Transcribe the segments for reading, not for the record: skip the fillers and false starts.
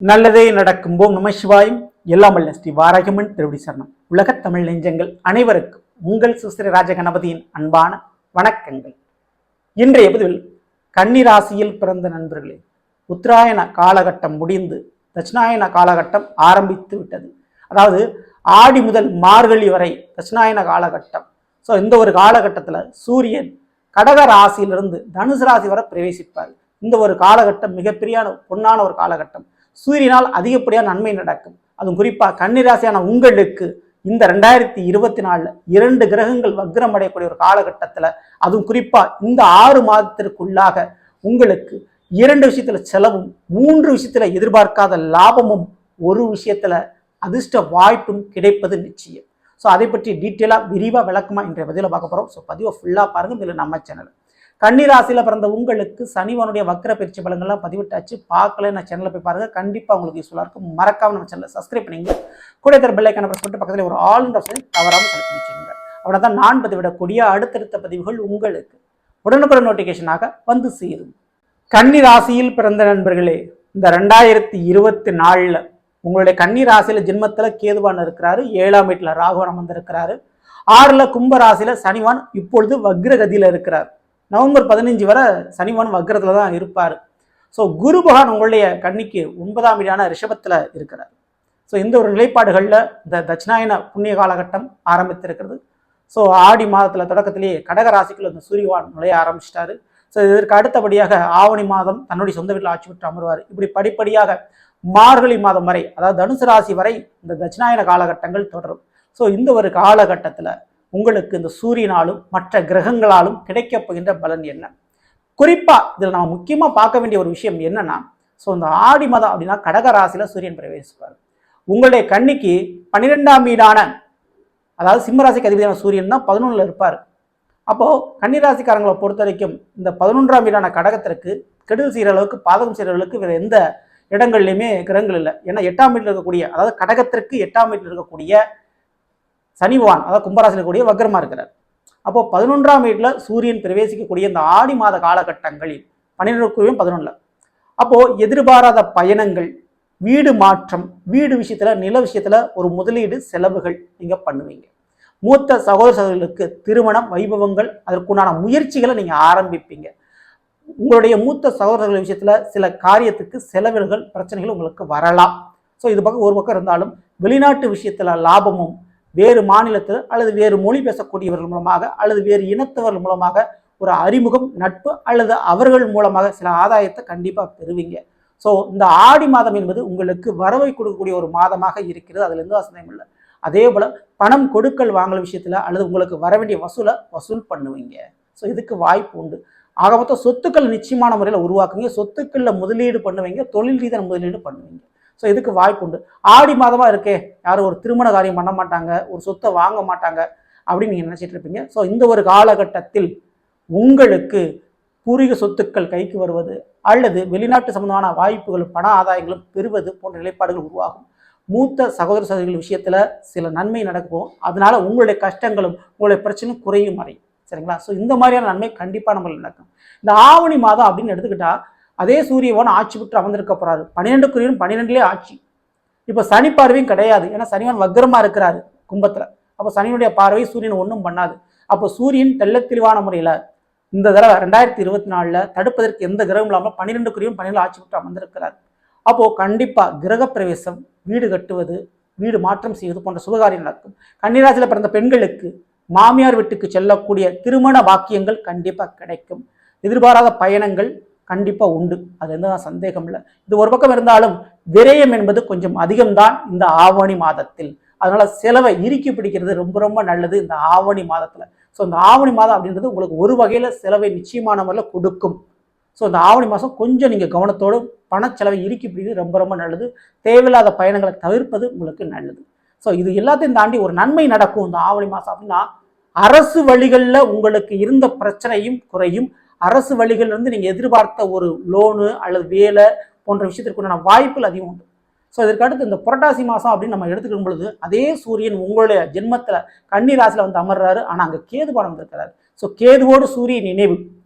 நல்லதே நடக்கும் போம் நம சிவாயும் எல்லாம் வல்ல ஸ்ரீ வாராகியம்மன் திருவடி சரணம். உலகத் தமிழ் நெஞ்சங்கள் அனைவருக்கும் உங்கள் சுஸ்திர ராஜ கணபதியின் அன்பான வணக்கங்கள். இன்றைய பதிவில் கன்னிராசியில் பிறந்த நண்பர்களே, உத்தராயண காலகட்டம் முடிந்து தட்சிணாயன காலகட்டம் ஆரம்பித்து விட்டது. அதாவது ஆடி முதல் மார்கழி வரை தட்சிணாயன காலகட்டம். ஸோ இந்த ஒரு காலகட்டத்தில் சூரியன் கடக ராசியிலிருந்து தனுசு ராசி வரை பிரவேசிப்பார். இந்த ஒரு காலகட்டம் மிகப்பெரிய பொன்னான ஒரு காலகட்டம். சூரியனால் அதிகப்படியான நன்மை நடக்கும். அதுவும் குறிப்பாக கன்னிராசியான உங்களுக்கு இந்த 2024 2 கிரகங்கள் வக்ரம் அடையக்கூடிய ஒரு காலகட்டத்தில், அதுவும் குறிப்பாக இந்த 6 மாதத்திற்குள்ளாக உங்களுக்கு 2 விஷயத்துல செலவும், 3 விஷயத்துல எதிர்பார்க்காத லாபமும், ஒரு விஷயத்துல அதிர்ஷ்ட வாய்ப்பும் கிடைப்பது நிச்சயம். ஸோ அதை பற்றி டீட்டெயிலாக விரிவாக விளக்கமாக இன்றைய பதிவில் பார்க்க போகிறோம். ஸோ பதிவை ஃபுல்லாக பாருங்கள். இதில் நம்ம சேனல் கன்னிராசியில் பிறந்த உங்களுக்கு சனிவனுடைய வக்ர பயிற்சி பலங்கள்லாம் பதிவிட்டாச்சு. பார்க்கல நான் சேனலில் போய் பாருங்கள், கண்டிப்பாக உங்களுக்கு யூஸ்ஃபுல்லாக இருக்கும். மறக்காம நம்ம சேனலை சப்ஸ்கிரைப் பண்ணிங்க. கூட இருக்கிற பெல் ஐக்கானை பிரஸ் பண்ணிட்டு பக்கத்தில் ஒரு ஆல் ஆப்ஷன் தவறாமல் செலக்ட் பண்ணி வச்சுக்கோங்க. அப்படின்னா தான் நான் பதிவிடக்கூடிய அடுத்தடுத்த பதிவுகள் உங்களுக்கு உடனுக்குடன் நோட்டிஃபிகேஷனாக வந்து சேரும். கன்னிராசியில் பிறந்த நண்பர்களே, இந்த 2024 உங்களுடைய கன்னிராசியில் ஜென்மத்தில் கேதுவான் இருக்கிறாரு, 7ஆம் வீட்டில் ராகுவான் வந்திருக்கிறாரு, 6ல் கும்பராசியில் சனிவான் இப்பொழுது வக்ரகதியில் இருக்கிறார். நவம்பர் 15 வரை சனிவான் வக்ரத்தில் தான் இருப்பார். ஸோ குரு பகவான் உங்களுடைய கன்னிக்கு 9ஆம் வீடான ரிஷபத்தில் இருக்கிறார். ஸோ இந்த ஒரு நிலைப்பாடுகளில் இந்த தட்சிணாயன புண்ணிய காலகட்டம் ஆரம்பித்திருக்கிறது. ஸோ ஆடி மாதத்தில் தொடக்கத்திலேயே கடக ராசிக்குள்ள இந்த சூரியவான் நுழைய ஆரம்பிச்சிட்டாரு. ஸோ இதற்கு அடுத்தபடியாக ஆவணி மாதம் தன்னுடைய சொந்த வீட்டில் ஆட்சி பெற்று அமர்வார். இப்படி படிப்படியாக மார்கழி மாதம் வரை, அதாவது தனுசு ராசி வரை இந்த தட்சிணாயன காலகட்டங்கள் தொடரும். ஸோ இந்த ஒரு காலகட்டத்தில் உங்களுக்கு இந்த சூரியனாலும் மற்ற கிரகங்களாலும் கிடைக்கப் போகின்ற பலன் என்ன? குறிப்பாக இதில் நம்ம முக்கியமாக பார்க்க வேண்டிய ஒரு விஷயம் என்னன்னா, ஸோ இந்த ஆடி மாதம் அப்படின்னா கடக ராசியில் சூரியன் பிரவேசிப்பார். உங்களுடைய கன்னிக்கு 12ஆம் வீடான, அதாவது சிம்மராசிக்கு அதிபதியான சூரியன் தான் 11ல் இருப்பார். அப்போது கன்னிராசிக்காரங்களை பொறுத்த வரைக்கும் இந்த 11ஆம் வீடான கடகத்திற்கு கெடுதல் செய்கிற அளவுக்கு, பாதகம் செய்கிற அளவுக்கு வேறு எந்த இடங்கள்லையுமே கிரகங்கள் இல்லை. ஏன்னா 8ஆம் வீட்டில் இருக்கக்கூடிய, அதாவது கடகத்திற்கு 8ஆம் வீட்டில் இருக்கக்கூடிய சனிவான், அதாவது கும்பராசியில் இருக்கக்கூடிய வக்ரமா இருக்கிறார். அப்போ 11ஆம் வீட்டில் சூரியன் பிரவேசிக்கக்கூடிய இந்த ஆடி மாத காலகட்டங்களில் 12க்கும் 11ல் அப்போ எதிர்பாராத பயணங்கள், வீடு மாற்றம், வீடு விஷயத்துல, நில விஷயத்துல ஒரு முதலீடு, செலவுகள் நீங்க பண்ணுவீங்க. மூத்த சகோதரர்களுக்கு திருமணம், வைபவங்கள், அதற்குண்டான முயற்சிகளை நீங்க ஆரம்பிப்பீங்க. உங்களுடைய மூத்த சகோதரர்கள் விஷயத்துல சில காரியத்துக்கு செலவுகள், பிரச்சனைகள் உங்களுக்கு வரலாம். ஸோ இது பக்கம் ஒரு பக்கம் இருந்தாலும், வெளிநாட்டு விஷயத்துல லாபமும், வேறு மாநிலத்தில் அல்லது வேறு மொழி பேசக்கூடியவர்கள் மூலமாக அல்லது வேறு இனத்தவர்கள் மூலமாக ஒரு அறிமுகம், நட்பு அல்லது அவர்கள் மூலமாக சில ஆதாயத்தை கண்டிப்பாக பெறுவீங்க. ஸோ இந்த ஆடி மாதம் என்பது உங்களுக்கு வரவை கொடுக்கக்கூடிய ஒரு மாதமாக இருக்கிறது. அதுல எந்த சந்தேகம் இல்லை. அதே போல பணம் கொடுக்கல் வாங்கல் விஷயத்துல அல்லது உங்களுக்கு வர வேண்டிய வசூல் பண்ணுவீங்க. ஸோ இதுக்கு வாய்ப்பு உண்டு. ஆக மொத்தம் சொத்துக்கள் நிச்சயமான முறையில் உருவாக்குவீங்க. சொத்துக்களில் முதலீடு பண்ணுவீங்க, தொழில் ரீதியான முதலீடு பண்ணுவீங்க. ஸோ இதுக்கு வாய்ப்பு உண்டு. ஆடி மாதமா இருக்கே, யாரும் ஒரு திருமண காரியம் பண்ண மாட்டாங்க, ஒரு சொத்தை வாங்க மாட்டாங்க அப்படின்னு நீங்க நினைச்சிட்டு இருப்பீங்க. ஸோ இந்த ஒரு காலகட்டத்தில் உங்களுக்கு பூர்வீக சொத்துக்கள் கைக்கு வருவது அல்லது வெளிநாட்டு சம்பந்தமான வாய்ப்புகளும் பண ஆதாயங்களும் பெறுவது போன்ற நிலைப்பாடுகள் உருவாகும். மூத்த சகோதர சகோதரிகள் விஷயத்துல சில நன்மை நடக்கும். அதனால உங்களுடைய கஷ்டங்களும் உங்களுடைய பிரச்சனையும் குறையும் அறையும். சரிங்களா? ஸோ இந்த மாதிரியான நன்மை கண்டிப்பா நம்மளுக்கு நடக்கும். இந்த ஆவணி மாதம் அப்படின்னு எடுத்துக்கிட்டா, அதே சூரியவான் ஆட்சி பெற்று அமர்ந்திருக்க போறாரு. 12க்குரியவன் 12லே ஆட்சி. இப்போ சனி பார்வையும் கிடையாது. ஏன்னா சனிவான் வக்ரமா இருக்கிறாரு கும்பத்துல. அப்போ சனியுடைய பார்வை சூரியன் ஒன்றும் பண்ணாது. அப்போ சூரியன் தெள்ள தெளிவான முறையில இந்த தடவை 2024 தடுப்பதற்கு எந்த கிரகம் இல்லாமல் 12க்குரியவன் 12ல ஆட்சி பெற்று அமர்ந்திருக்கிறார். அப்போ கண்டிப்பா கிரக பிரவேசம், வீடு கட்டுவது, வீடு மாற்றம் செய்வது போன்ற சுபகாரியம் நடக்கும். கன்னிராசியில் பிறந்த பெண்களுக்கு மாமியார் வீட்டுக்கு செல்லக்கூடிய திருமண பாக்கியங்கள் கண்டிப்பா கிடைக்கும். எதிர்பாராத பயணங்கள் கண்டிப்பா உண்டு. அது எந்த சந்தேகம் இல்லை. இது ஒரு பக்கம் இருந்தாலும் விரயம் என்பது கொஞ்சம் அதிகம்தான் இந்த ஆவணி மாதத்தில். அதனால செலவை இறுக்கி பிடிக்கிறது ரொம்ப ரொம்ப நல்லது இந்த ஆவணி மாதத்துல. ஸோ இந்த ஆவணி மாதம் அப்படின்றது உங்களுக்கு ஒரு வகையில செலவை நிச்சயமான முறையில் கொடுக்கும். ஸோ இந்த ஆவணி மாதம் கொஞ்சம் நீங்க கவனத்தோடு பணச்செலவை இறுக்கி பிடிக்கிறது ரொம்ப ரொம்ப நல்லது. தேவையில்லாத பயணங்களை தவிர்ப்பது உங்களுக்கு நல்லது. ஸோ இது எல்லாத்தையும் தாண்டி ஒரு நன்மை நடக்கும் இந்த ஆவணி மாதம் அப்படின்னா, அரசு வழிகளில் உங்களுக்கு இருந்த பிரச்சனையும் குறையும். அரசு வழிகளிலிருந்து நீங்க எதிர்பார்த்த ஒரு லோனு அல்லது வேலை போன்ற விஷயத்திற்குண்டான வாய்ப்புகள் அதிகம் உண்டு. ஸோ இதற்கு அடுத்து இந்த புரட்டாசி மாதம் அப்படின்னு நம்ம எடுத்துக்கும் பொழுது, அதே சூரியன் உங்களுடைய ஜென்மத்தில் கன்னி ராசியில் வந்து அமர்றாரு. ஆனால் அங்கே கேது பாடம் இருக்கிறாரு. ஸோ கேதுவோடு சூரியன் நினைவு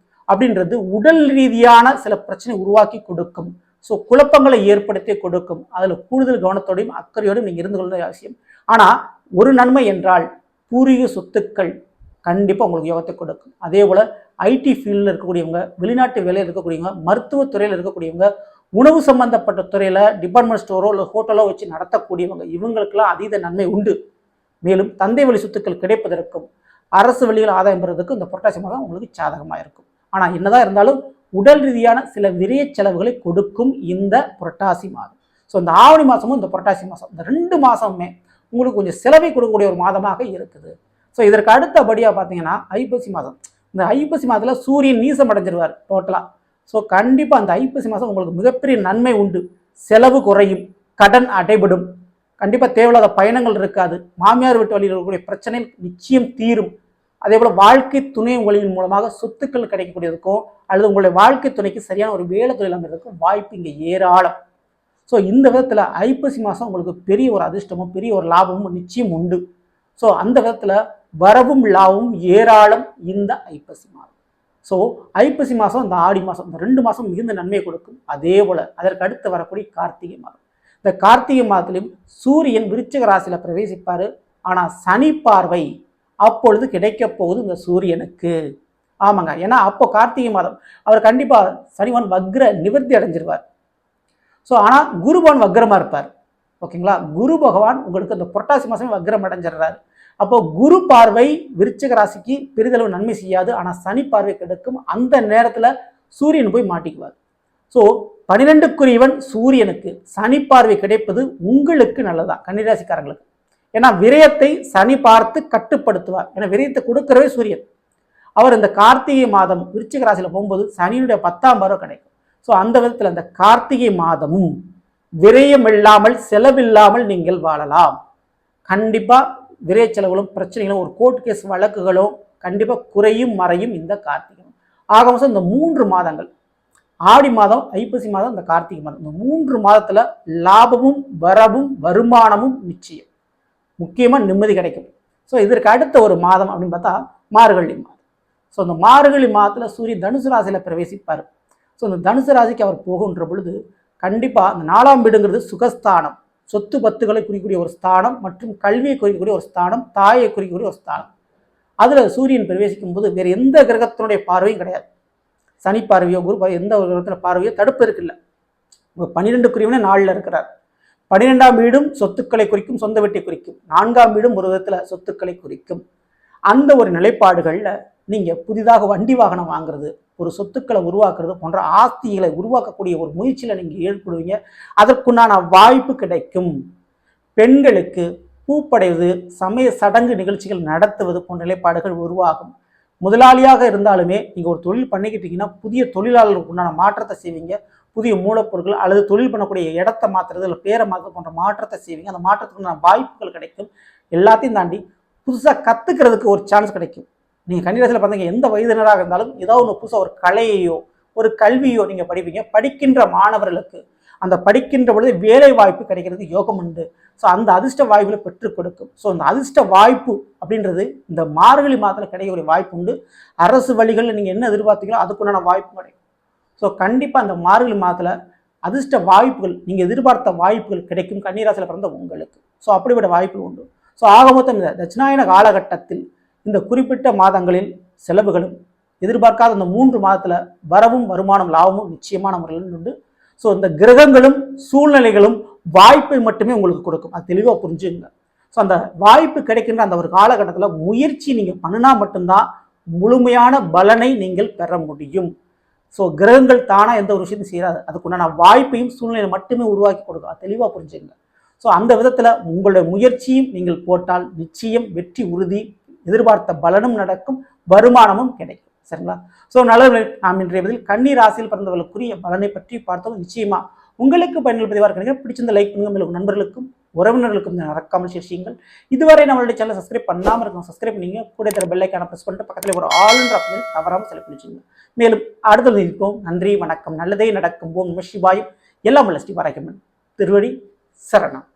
அப்படின்றது உடல் ரீதியான சில பிரச்சனை உருவாக்கி கொடுக்கும். ஸோ குழப்பங்களை ஏற்படுத்தி கொடுக்கும். அதில் கூடுதல் கவனத்தோடையும் அக்கறையோடும் நீங்கள் இருந்து கொள்வது அவசியம். ஆனால் ஒரு நன்மை என்றால் பூர்வீக சொத்துக்கள் கண்டிப்பாக உங்களுக்கு யோகத்தை கொடுக்கும். அதே போல் ஐடி ஃபீல்டில் இருக்கக்கூடியவங்க, வெளிநாட்டு வேலையில் இருக்கக்கூடியவங்க, மருத்துவத்துறையில் இருக்கக்கூடியவங்க, உணவு சம்பந்தப்பட்ட துறையில் டிபார்ட்மெண்ட் ஸ்டோரோ இல்லை ஹோட்டலோ வச்சு நடத்தக்கூடியவங்க, இவங்களுக்கெல்லாம் அதீத நன்மை உண்டு. மேலும் தந்தை வழி சொத்துக்கள் கிடைப்பதற்கும் அரசு வழியில் ஆதாயம் பெறுவதற்கும் இந்த புரட்டாசி மாதம் உங்களுக்கு சாதகமாக இருக்கும். ஆனால் என்னதான் இருந்தாலும் உடல் ரீதியான சில விரைய செலவுகளை கொடுக்கும் இந்த புரட்டாசி மாதம். ஸோ இந்த ஆவணி மாதமும் இந்த புரட்டாசி மாதம், இந்த 2 மாதமுமே உங்களுக்கு கொஞ்சம் செலவை கொடுக்கக்கூடிய ஒரு மாதமாக இருக்குது. ஸோ இதற்கு அடுத்தபடியாக பார்த்தீங்கன்னா ஐப்பசி மாதம். இந்த ஐப்பசி மாதத்தில் சூரியன் நீசம் அடைஞ்சிருவார் டோட்டலாக. ஸோ கண்டிப்பாக அந்த ஐப்பசி மாதம் உங்களுக்கு மிகப்பெரிய நன்மை உண்டு. செலவு குறையும், கடன் அடைபடும், கண்டிப்பாக தேவையில்லாத பயணங்கள் இருக்காது, மாமியார் வீட்டு வழியில் இருக்கக்கூடிய பிரச்சனை நிச்சயம் தீரும். அதே போல் வாழ்க்கை துணை வழியின் மூலமாக சொத்துக்கள் கிடைக்கக்கூடியதுக்கும் அல்லது உங்களுடைய வாழ்க்கை துணைக்கு சரியான ஒரு வேலை தொழில் அமைறதுக்கும் வாய்ப்பு இங்கே ஏராளம். ஸோ இந்த விதத்தில் ஐப்பசி மாதம் உங்களுக்கு பெரிய ஒரு அதிர்ஷ்டமும் பெரிய ஒரு லாபமும் நிச்சயம் உண்டு. ஸோ அந்த விதத்தில் வரவும் லாபமும் ஏராளம் இந்த ஐப்பசி மாதம். ஸோ ஐப்பசி மாதம், இந்த ஆடி மாதம், இந்த 2 மாதம் மிகுந்த நன்மையை கொடுக்கும். அதே போல் அதற்கு அடுத்து வரக்கூடிய கார்த்திகை மாதம். இந்த கார்த்திகை மாதத்திலும் சூரியன் விருச்சிக ராசியில் பிரவேசிப்பார். ஆனால் சனி பார்வை அப்பொழுது கிடைக்க போகுது இந்த சூரியனுக்கு. ஆமாங்க, ஏன்னா அப்போ கார்த்திகை மாதம் அவர் கண்டிப்பாக சனிவன் வக்ர நிவர்த்தி அடைஞ்சிருவார். ஸோ ஆனால் குருபகவான் வக்ரமாக இருப்பார். ஓகேங்களா, குரு பகவான் உங்களுக்கு இந்த புரட்டாசி மாதமே வக்ரம் அடைஞ்சிடுறாரு. அப்போ குரு பார்வை விருச்சிக ராசிக்கு பெரிதளவு நன்மை செய்யாது, ஆனால் சனி பார்வை கிடைக்கும். அந்த நேரத்தில் சூரியன் போய் மாட்டிக்குவார். ஸோ 12க்குரியவன் சூரியனுக்கு சனி பார்வை கிடைப்பது உங்களுக்கு நல்லதா கன்னிராசிக்காரங்களுக்கு. ஏன்னா விரயத்தை சனி பார்த்து கட்டுப்படுத்துவார். ஏன்னா விரயத்தை கொடுக்கிறவே சூரியன். அவர் இந்த கார்த்திகை மாதம் விருச்சிக ராசியில் போகும்போது சனியினுடைய 10ஆம் பார்வை கிடைக்கும். ஸோ அந்த விதத்தில் இந்த கார்த்திகை மாதமும் விரயம் இல்லாமல் செலவில்லாமல் நீங்கள் வாழலாம். கண்டிப்பாக விரைய செலவுகளும் பிரச்சனைகளும் ஒரு கோர்ட் கேஸ் வழக்குகளும் கண்டிப்பாக குறையும் மறையும் இந்த கார்த்திகை. ஆக மொத்தம் இந்த 3 மாதங்கள், ஆடி மாதம், ஐப்பசி மாதம், இந்த கார்த்திகை மாதம், இந்த 3 மாதத்தில் லாபமும் வரவும் வருமானமும் நிச்சயம். முக்கியமாக நிம்மதி கிடைக்கும். ஸோ இதற்கு அடுத்த ஒரு மாதம் அப்படின்னு பார்த்தா மார்கழி மாதம். ஸோ இந்த மார்கழி மாதத்தில் சூரியன் தனுசு ராசியில் பிரவேசிப்பார். ஸோ இந்த தனுசு ராசிக்கு அவர் போகின்ற பொழுது கண்டிப்பாக அந்த 4ஆம் வீடுங்கிறது சுகஸ்தானம், சொத்து பத்துகளை குறிக்கக்கூடிய ஒரு ஸ்தானம் மற்றும் கல்வியை குறிக்கக்கூடிய ஒரு ஸ்தானம், தாயை குறிக்கக்கூடிய ஒரு ஸ்தானம். அதில் சூரியன் பிரவேசிக்கும் போது வேறு எந்த கிரகத்தினுடைய பார்வையும் கிடையாது. சனி பார்வையோ குரு பார்வையோ எந்த ஒரு கிரகத்தின பார்வையோ தடுப்பு இருக்குல்ல. 12க்குரியவனே 4ல் இருக்கிறார். 12ஆம் வீடும் சொத்துக்களை குறிக்கும், சொந்த வீட்டை குறிக்கும். 4ஆம் வீடும் ஒரு விதத்தில் சொத்துக்களை குறிக்கும். அந்த ஒரு நிலைப்பாடுகளில் நீங்கள் புதிதாக வண்டி வாகனம் வாங்குறது, ஒரு சொத்துக்களை உருவாக்குறது போன்ற ஆஸ்திகளை உருவாக்கக்கூடிய ஒரு முயற்சியில் நீங்கள் ஈடுபடுவீங்க. அதற்குண்டான வாய்ப்பு கிடைக்கும். பெண்களுக்கு பூப்படைவது, சமய சடங்கு நிகழ்ச்சிகள் நடத்துவது போன்ற நிலைப்பாடுகள் உருவாகும். முதலாளியாக இருந்தாலுமே நீங்கள் ஒரு தொழில் பண்ணிக்கிட்டீங்கன்னா புதிய தொழிலாளர்களுக்கு உண்டான மாற்றத்தை செய்வீங்க. புதிய மூலப்பொருட்கள் அல்லது தொழில் பண்ணக்கூடிய இடத்தை மாற்றுறது இல்லை பேரை மாற்றுறது போன்ற மாற்றத்தை செய்வீங்க. அந்த மாற்றத்துக்குண்டான வாய்ப்புகள் கிடைக்கும். எல்லாத்தையும் தாண்டி புதுசாக கற்றுக்கிறதுக்கு ஒரு சான்ஸ் கிடைக்கும். நீங்கள் கன்னிராசியில் பார்த்தீங்க எந்த வயதினராக இருந்தாலும் ஏதோ ஒன்று புதுசாக ஒரு கலையையோ ஒரு கல்வியோ நீங்கள் படிப்பீங்க. படிக்கின்ற மாணவர்களுக்கு அந்த படிக்கின்ற பொழுது வேலை வாய்ப்பு கிடைக்கிறது யோகம் உண்டு. ஸோ அந்த அதிர்ஷ்ட வாய்ப்புகளை பெற்றுக் கொடுக்கும். ஸோ அந்த அதிர்ஷ்ட வாய்ப்பு அப்படின்றது இந்த மார்கழி மாதத்தில் கிடைக்கக்கூடிய வாய்ப்பு உண்டு. அரசு வழிகளில் நீங்கள் என்ன எதிர்பார்த்தீங்களோ அதுக்குண்டான வாய்ப்பு கிடைக்கும். ஸோ கண்டிப்பாக அந்த மார்கழி மாதத்தில் அதிர்ஷ்ட வாய்ப்புகள், நீங்கள் எதிர்பார்த்த வாய்ப்புகள் கிடைக்கும் கன்னிராசியில் பிறந்த உங்களுக்கு. ஸோ அப்படிப்பட்ட வாய்ப்புகள் உண்டு. ஸோ ஆக மொத்தம் இந்த தட்சிணாயன காலகட்டத்தில் இந்த குறிப்பிட்ட மாதங்களில் செலவுகளும் எதிர்பார்க்காத இந்த 3 மாதத்தில் வரவும் வருமானம் லாபமும் நிச்சயமான முறையில் உண்டு. ஸோ இந்த கிரகங்களும் சூழ்நிலைகளும் வாய்ப்பை மட்டுமே உங்களுக்கு கொடுக்கும். அது தெளிவாக புரிஞ்சுங்க. ஸோ அந்த வாய்ப்பு கிடைக்கின்ற அந்த ஒரு காலகட்டத்தில் முயற்சி நீங்கள் பண்ணினா மட்டும்தான் முழுமையான பலனை நீங்கள் பெற முடியும். ஸோ கிரகங்கள் தானாக எந்த ஒரு விஷயத்தையும் செய்யாது. அதுக்குண்டான வாய்ப்பையும் சூழ்நிலை மட்டுமே உருவாக்கி கொடுக்கும். அது தெளிவாக புரிஞ்சுங்க. ஸோ அந்த விதத்தில் உங்களுடைய முயற்சியும் நீங்கள் போட்டால் நிச்சயம் வெற்றி உறுதி. எதிர்பார்த்த பலனும் நடக்கும், வருமானமும் கிடைக்கும். சரிங்களா? ஸோ நல்ல நாம் இன்றைய பதில் கன்னி ராசியில் பிறந்தவர்களுக்குரிய பலனை பற்றி பார்த்தோம். நிச்சயமா உங்களுக்கு பயனுள்ள பதிவாக இருக்கிறீங்க. பிடிச்சிருந்த லைக் பண்ணுங்க. மேலும் நண்பர்களுக்கும் உறவினர்களுக்கும் மறக்காமல் சேர்ச்சிங்கள். இதுவரை நம்மளுடைய சேனல் சப்ஸ்கிரைப் பண்ணாமல் இருக்கணும், சப்ஸ்கிரைப் பண்ணிங்க. கூட தர பெல் ஐக்கான ப்ரெஸ் பண்ணிட்டு பக்கத்தில் ஒரு ஆல்ன்ற ஆப்ஷன் தவறாமல் செலக்ட் பண்ணிச்சுங்க. மேலும் அடுத்தது இருப்போம். நன்றி, வணக்கம். நல்லதே நடக்கும். ஓம் நம சிவாயம். எல்லாம் வல்ல ஸ்ரீ வாராகியம்மன் திருவடி சரணம்.